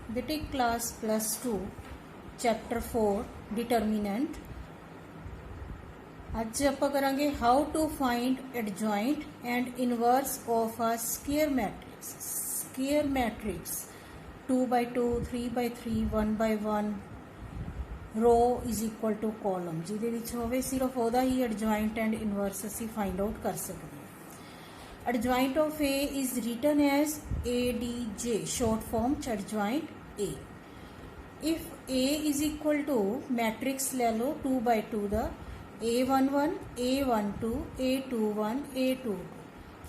Bitic class +2 chapter 4 determinant। ਅੱਜ ਆਪਾਂ ਕਰਾਂਗੇ how to find adjoint and inverse of a square matrix। square matrix 2 by 2 3 by 3 1 by 1 row is equal to column ਜਿਹਦੇ ਵਿੱਚ ਹੋਵੇ ਸਿਰਫ ਉਹਦਾ ਹੀ adjoint and inverse ਅਸੀਂ find out ਕਰ ਸਕਦੇ ਹਾਂ। Adjoint of A is written as ADJ, short form adjoint A। If A is equal to matrix ले लो 2 by 2 दा A11, A12, A21, A22,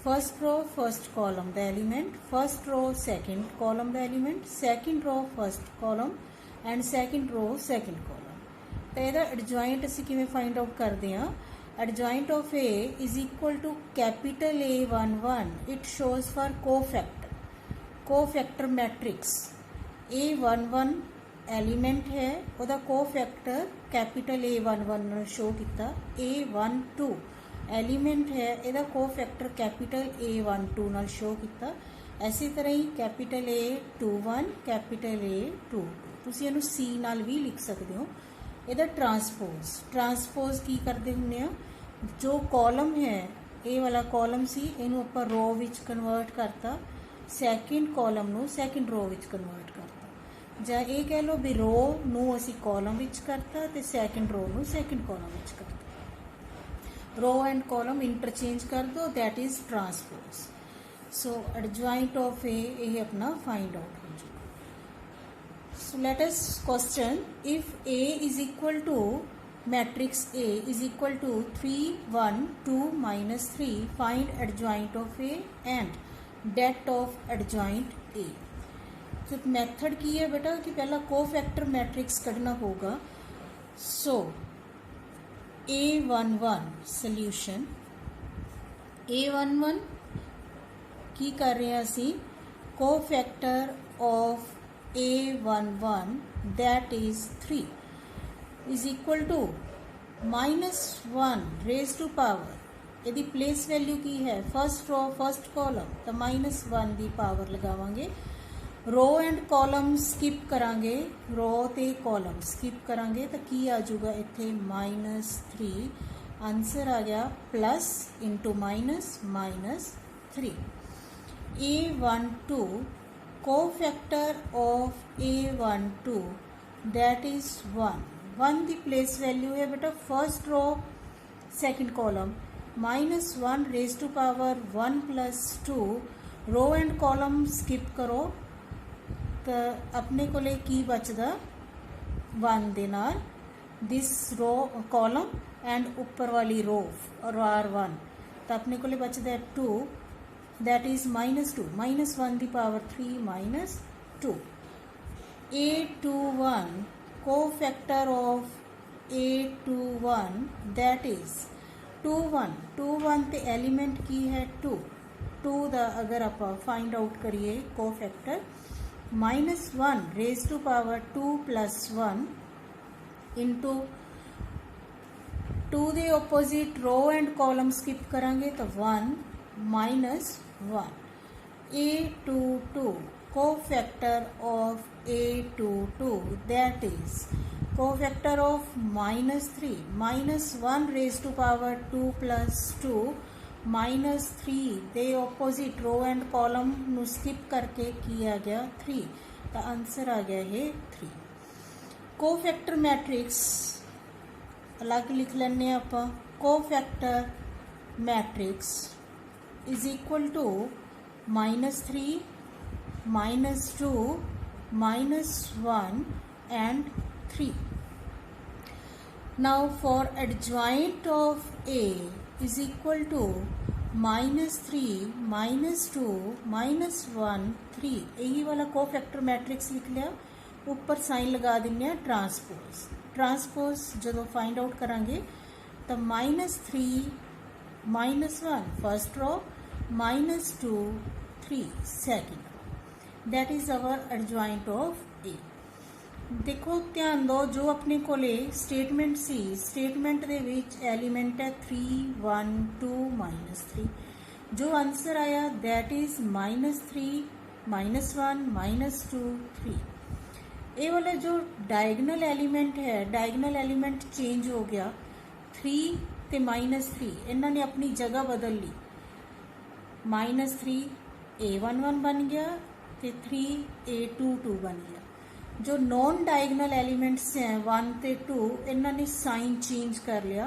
first row first column the element, first row second column the element, second row first column and second row second column। तो ਇਹਦਾ adjoint ਅਸੀਂ ਕਿਵੇਂ find out ਕਰਦੇ ਹਾਂ। Adjoint of A is equal to capital A11, it shows for cofactor matrix। A11 element है ਉਹਦਾ ਕੋਫੈक्टर capital A11 ਨਾਲ show ਕੀਤਾ। A12 एलिमेंट है ਇਹਦਾ ਕੋਫੈक्टर कैपिटल A12 ਨਾਲ ਸ਼ੋ ਕੀਤਾ। ਐਸੀ ਤਰ੍ਹਾਂ ਹੀ कैपिटल A21 कैपिटल A22 ਤੁਸੀਂ ਇਹਨੂੰ C ਨਾਲ ਵੀ ਲਿਖ ਸਕਦੇ ਹੋ। ਇਹਦਾ ਟਰਾਂਸਪੋਜ਼ ਕੀ ਕਰਦੇ ਹੁੰਦੇ ਆ, ਜੋ ਕਾਲਮ ਹੈ ਇਹ ਵਾਲਾ ਕਾਲਮ ਸੀ ਇਹਨੂੰ ਆਪਾਂ ਰੋ ਵਿੱਚ ਕਨਵਰਟ ਕਰਤਾ, ਸੈਕਿੰਡ ਕਾਲਮ ਨੂੰ ਸੈਕਿੰਡ ਰੋ ਵਿੱਚ ਕਨਵਰਟ ਕਰਤਾ, ਜਾਂ ਇਹ ਕਹਿ ਲਓ ਵੀ ਰੋ ਨੂੰ ਅਸੀਂ ਕਾਲਮ ਵਿੱਚ ਕਰਤਾ ਤੇ ਸੈਕਿੰਡ ਰੋ ਨੂੰ ਸੈਕਿੰਡ ਕਾਲਮ ਵਿੱਚ ਕਰਤਾ। ਰੋ ਐਂਡ ਕਾਲਮ ਇੰਟਰਚੇਂਜ ਕਰ ਦੋ, ਦੈਟ ਇਜ਼ ਟਰਾਂਸਪੋਜ਼। ਸੋ ਐਡਜੁਆਇੰਟ ਆਫ ਏ ਇਹ ਆਪਣਾ ਫਾਈਂਡ ਆਊਟ ਹੋ ਜਾਊਗਾ। ਸੋ let us question, if A is equal to matrix A is equal to 3 1 2 minus 3, find adjoint of A and det of adjoint A। तो method की है बेटा कि पहला कोफैक्टर मैट्रिक्स कढ़ना होगा। सो A11 सोल्यूशन, A11 की कर रहे हैं असी cofactor of A11 that is 3 is equal to -1 raise to power. यदि प्लेस वैल्यू की है फर्स्ट रो फर्स्ट कॉलम तो -1 की पावर लगावांगे। रो एंड कॉलम स्किप करांगे, रो ते कॉलम स्किप करांगे तो की आ जाऊगा इत्थे -3। आंसर आ गया plus into minus -3। A12 cofactor of A12 that is 1 the place value है बेटा first row second column, -1 raise to power 1 + 2। Row and column skip करो तो अपने को की बचदा 1 दे नाल दिस रो कॉलम एंड ऊपर वाली रो और R1, तो अपने को बचदा 2 that is -2 -1 the power 3 -2। A21 cofactor of A21 that is 21 ते एलिमेंट की है 2 दा अगर आप फाइंड आउट करिए cofactor, -1 raise to power 2 + 1 into 2 दे opposite row and column skip करांगे तो 1 -1। A22 cofactor of A22 that is cofactor of -3 -1 raise to power 2 + 2 -3 दे ओपोजिट रो एंड कॉलम नू स्किप करके किया गया 3, तो आंसर आ गया है 3। कोफैक्टर मैट्रिक्स अलग लिख लेने आप। Cofactor matrix is equal to -3 -2 -1 and 3। Now for adjoint of A is equal to -3 -2 -1 3, यही वाला कोफैक्टर मैट्रिक्स लिख लिया, ऊपर साइन लगा देंगे ट्रांसपोज जो फाइंड आउट करांगे तो -3 -1 first row -2 3 second row, that is our adjoint of A। देखो ध्यान दो, जो अपने को स्टेटमेंट सी, स्टेटमेंट दे विच एलिमेंट है 3 1 2 -3, जो आंसर आया दैट इज -3 -1 -2 3। ये वाला जो डायगनल एलीमेंट है, डायगनल एलीमेंट चेंज हो गया, 3 ते -3 इन्होंने अपनी जगह बदल ली। -3 A11 बन गया ते 3 A22 बन गया। जो नॉन डायगनल एलीमेंट्स हैं 1 ते 2 इन्होंने साइन चेंज कर लिया।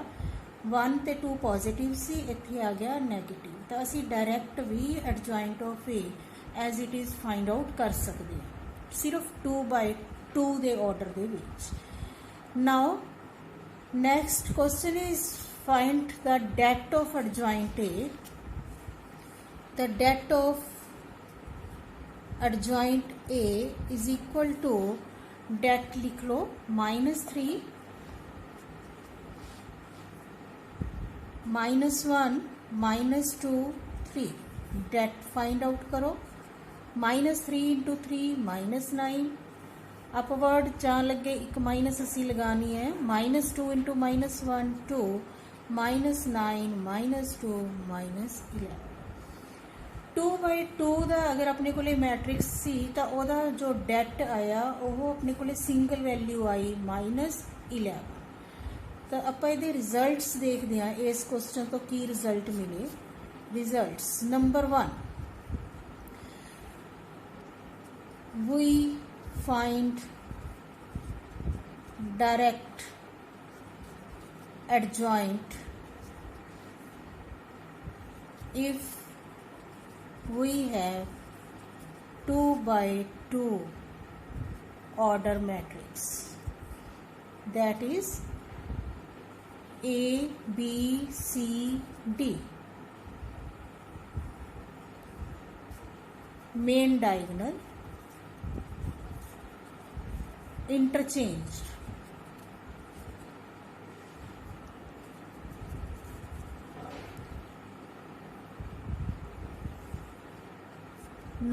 1 ते 2 पॉजिटिव सी, इत्थे आ गया नैगेटिव। तो असी डायरैक्ट भी adjoint of a as it is find out कर सकते हैं, सिर्फ 2/2 के ऑर्डर के विच। Now next question is find the det of adjoint a. The det of adjoint a is equal to, det लिख लो -3 -1 -2 3। डेट फाइंड आउट करो। -3 × 3 -9। अपवर्ड जान लगे एक माइनस असी लगानी है। -2 × -1 2 -9 -2 -11। 2/2 का अगर अपने को मैट्रिक्स सी तो वह जो डेट आया वो अपने को सिंगल वैल्यू आई -11। तो आप ये रिजल्ट्स देखते हैं इस क्वेश्चन तो की रिजल्ट मिले। Results number 1, we find direct adjoint if we have 2/2 order matrix, that is A, B, C, D, main diagonal interchanged,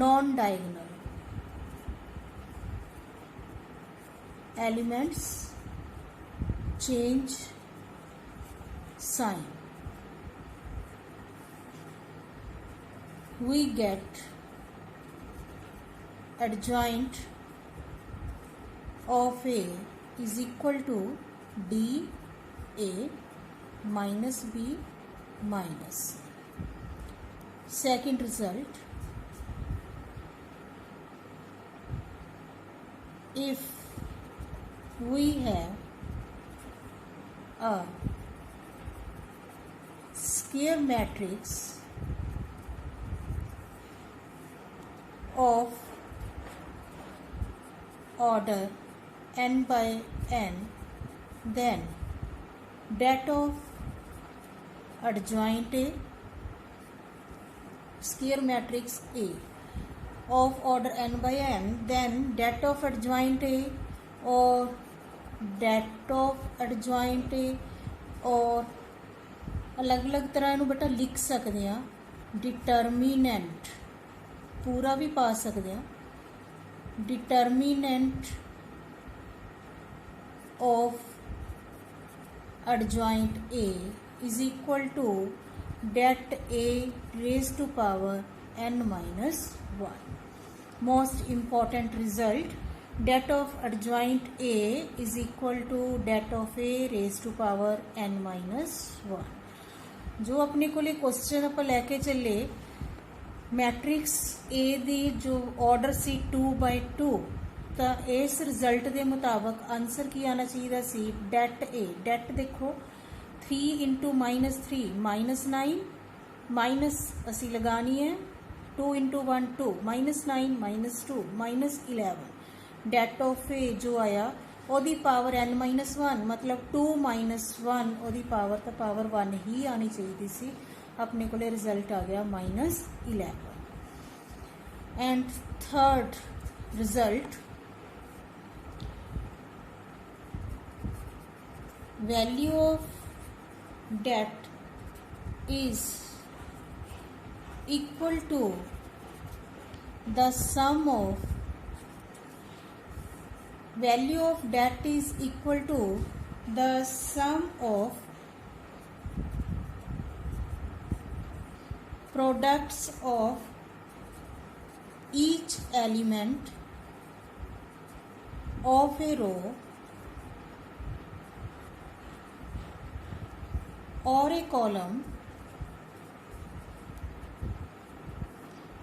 non-diagonal elements change sign, we get adjoint of A is equal to D A minus B minus C. Second result, if we have a square matrix of order n by n, then that of adjoint A, square matrix A of order n by n, then that of adjoint A or that of adjoint A, और अलग अलग तरह इनू बेटा लिख सकते हैं। डिटर्मीनेंट पूरा भी पा सकते हैं। डिटर्मीनेंट of adjoint A is equal to det A raised to power n minus 1. Most important result, det of adjoint A is equal to det of A raised to power n minus 1. जो अपने को question आप लैके चले matrix A दी जो order सी 2/2, तो इस result के मुताबिक आंसर की आना चाहिए सी डेट ए। डेट देखो 3 × -3 -9 माइनस असी लगानी है। 2 × 1 2 -9 -2 -11। डेट ऑफ ए जो आया ओदी पावर n minus 1, मतलब 2 - 1 ओदी पावर तो पावर 1 ही आनी चाहिए सी। अपने को रिजल्ट आ गया -11। And third result, value of det is equal to the sum of value of det is equal to the sum of products of each element of a row or a column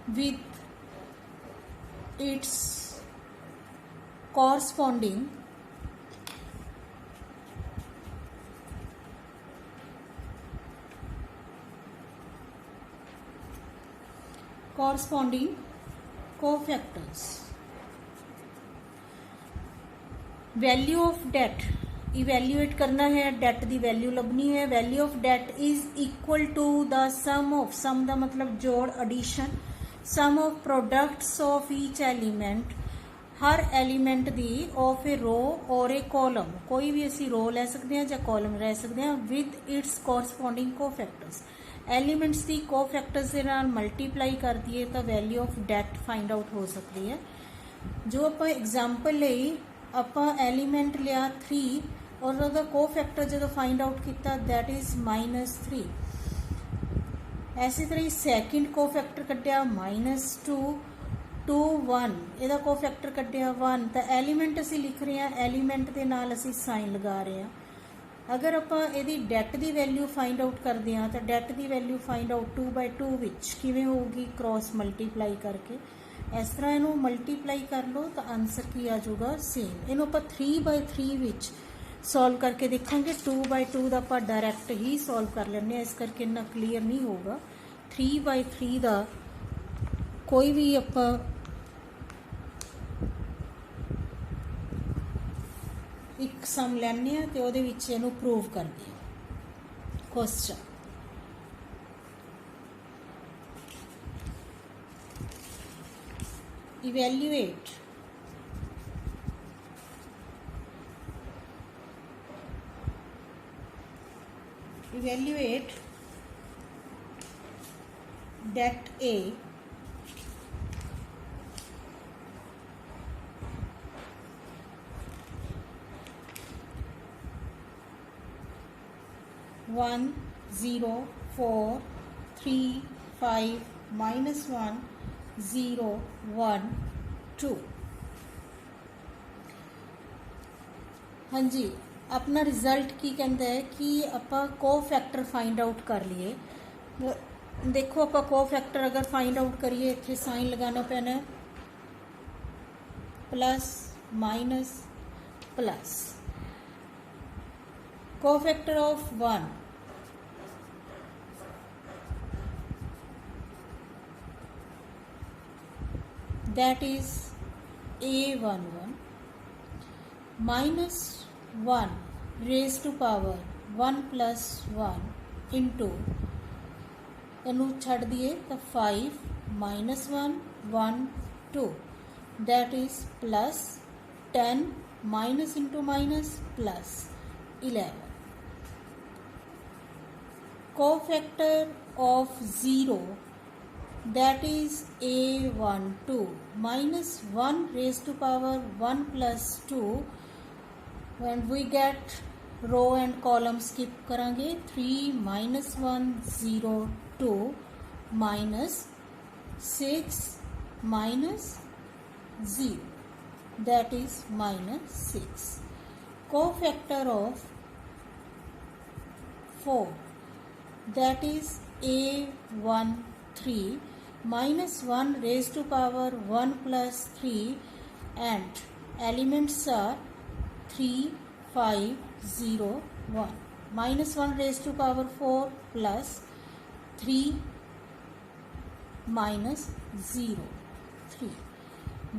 with its corresponding cofactors. Value of det evaluate करना है, det की value लभनी है। Value of det is equal to the sum of, sum का मतलब जोड़, addition, sum of products of each element, हर element दी ऑफ ए रो और ए कॉलम, कोई भी असी रो लै सकते हैं या कॉलम लै सकते हैं, with its corresponding cofactors. Elements की कोफैक्टर्स के नाल मल्टीप्लाई कर दिए तो value of det find out हो सकती है। जो आप एग्जाम्पल ਲਈ ਆਪਾਂ एलीमेंट लिया 3 और ਉਹਦਾ कोफैक्टर जो फाइंड आउट किया दैट इज -3। इसी तरह सैकेंड कोफैक्टर कढ़िया -2 2 1, ਇਹਦਾ कोफैक्टर कढ़िया 1। तो एलीमेंट असी लिख रहे हैं, एलीमेंट के नाल असी साइन लगा रहे हैं। अगर आप यदि डेट की वैल्यू फाइंड आउट करते हैं तो डेट की वैल्यू फाइंड आउट 2/2 विच किवें होगी, क्रॉस मल्टीप्लाई करके। इस तरह इनू मल्टीप्लाई कर लो तो आंसर की आ जाऊगा सेम। इनू आप 3/3 विच सॉल्व करके देखेंगे। 2/2 का आप डायरैक्ट ही सॉल्व कर लेंगे, इस करके इन्ना क्लीयर नहीं होगा। 3/3 का कोई भी आप एक सम लैने तो वो इनू प्रूव करते हैं। Question evaluate that A (1 0 4 3 5 -1 0 1 2। हाँ जी, अपना रिजल्ट की कहता है कि आप कोफैक्टर फाइंड आउट कर लिए। देखो आप कोफैक्टर अगर फाइंड आउट करिए, इतने साइन लगाना पैना है, plus minus plus. Cofactor of 1 that is A11 -1 raised to power 1 + 1 into इनू छड़ दिए तो 5 -1 1 2 that is plus 10 minus into minus plus 11। Cofactor of 0 that is A12 -1 raised to power 1 + 2 when we get row and column skip करेंगे 3 -1 0 2 -6 -0 that is -6। Cofactor of 4 that is A13 -1 raised to power 1 + 3 and elements are 3 5 0 1 -1 raised to power 4 plus 3 -0 3।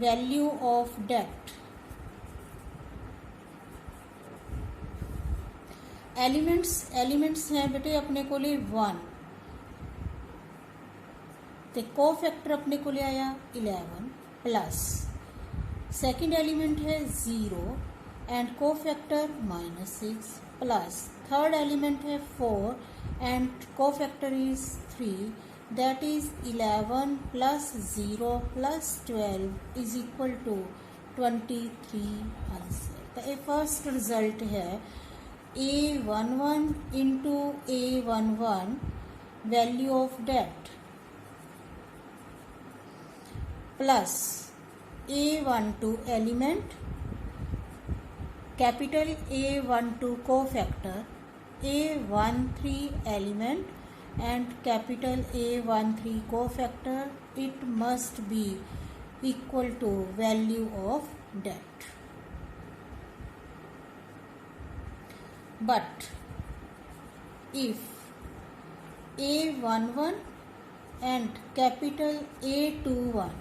Value of det elements हैं बेटे अपने को 1 तो cofactor अपने को आया 11 plus second element है 0 and cofactor -6 plus third element है 4 and cofactor is 3 that is 11 + 0 + 12 is equal to 23 answer. तो ये फर्स्ट रिजल्ट है A11 into A11 value of det plus A12 element, capital A12 cofactor, A13 element and capital A13 cofactor, it must be equal to value of det. But if A11 and capital A21,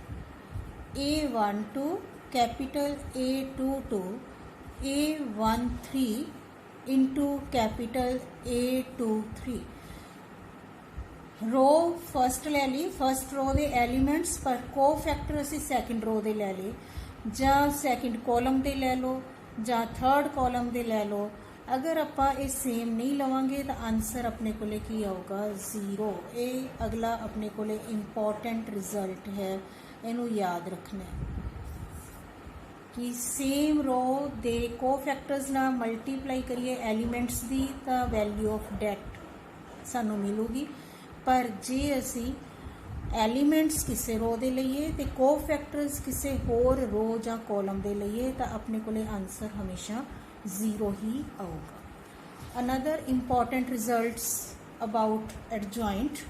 A12 capital A22, A13 into capital A23, row first ले ली, first रो दे elements पर cofactor असी second रो दे ले ली, जां second column दे ले लो जां third column दे ले लो। अगर आप ये सेम नहीं लवांगे तो आंसर अपने को की आऊगा 0। ये अगला अपने को इंपॉर्टेंट रिजल्ट है, इनू याद रखना है कि सेम रो दे कोफैक्टर्स ना मल्टीप्लाई करिए एलीमेंट्स दी तो वैल्यू ऑफ डेट सानू मिलूगी। पर जे असी एलीमेंट्स किसी रो दे लईए ते कोफैक्टर्स किसी होर रो जां कॉलम दे लईए तो अपने को आंसर हमेशा 0 ही आऊगा। Another important results about adjoint,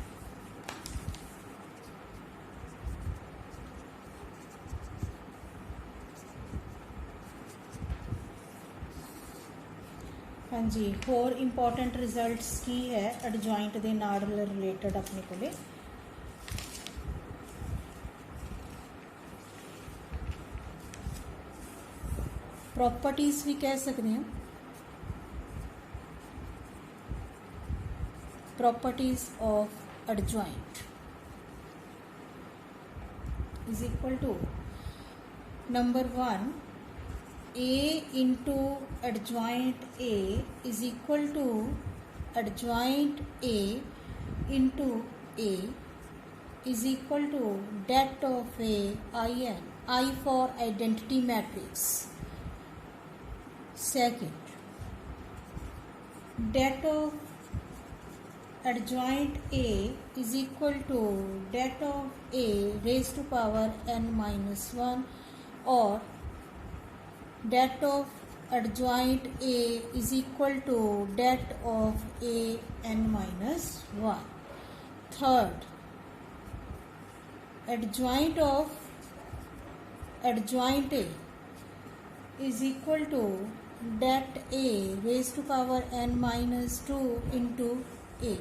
हाँ जी, होर इंपॉर्टेंट रिजल्ट्स की है एडजॉइंट दे नाल रिलेटेड अपने को प्रॉपर्टीज भी कह सकते हैं। Properties of adjoint is equal to number 1, A into adjoint A is equal to adjoint A into A is equal to det of A in, I for identity matrix. Second, det of adjoint A is equal to det of A raised to power n minus 1 or det of adjoint A is equal to det of A n minus 1. Third, adjoint of adjoint A is equal to det A raised to power n minus 2 into A.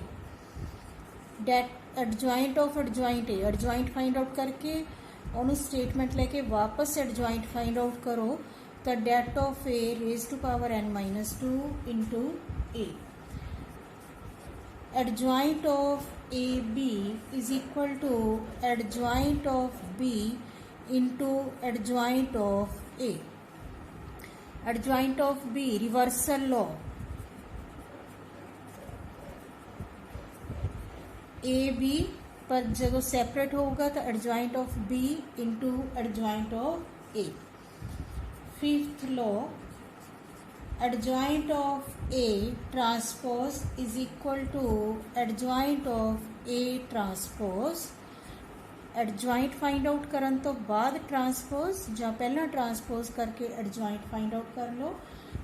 Det adjoint of adjoint A, adjoint find out करके उन्होंने statement लेके वापस adjoint find out करो तो det of A raised to power n minus 2 into A. Adjoint of AB is equal to adjoint of B into adjoint of A. Adjoint of B, reversal law, AB पर जब separate होगा तो adjoint of B into adjoint of A. Fifth law, adjoint of A transpose is equal to adjoint of A transpose. adjoint find out करन तो बाद transpose ਜਾਂ ਪਹਿਲਾਂ transpose करके adjoint find out कर लो,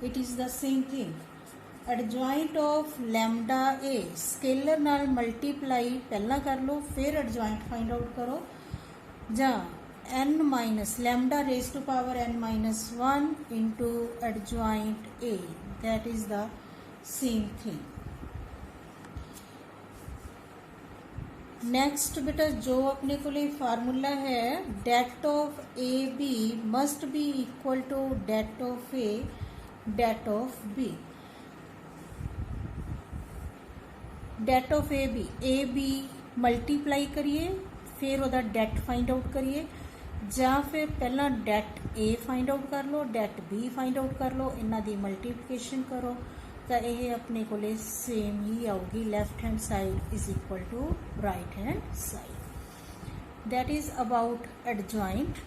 it is the same thing. adjoint of lambda A scalar नाल multiply ਪਹਿਲਾਂ कर लो फिर adjoint find out करो, ਜਾਂ n minus lambda raised to power n minus 1 into adjoint A, that is the same thing. Next बेटा जो अपने को फार्मूला है det of AB must be equal to det of A det of B. det of AB multiply करिए फिर वह det find out करिए, ਜਾਂ फिर पहला det A फाइंड आउट कर लो det B फाइंड आउट कर लो, इन्हों की मल्टीप्लिकेशन करो तो यह अपने को सेम ही आऊगी, left hand side is equal to right hand side. That is about adjoint.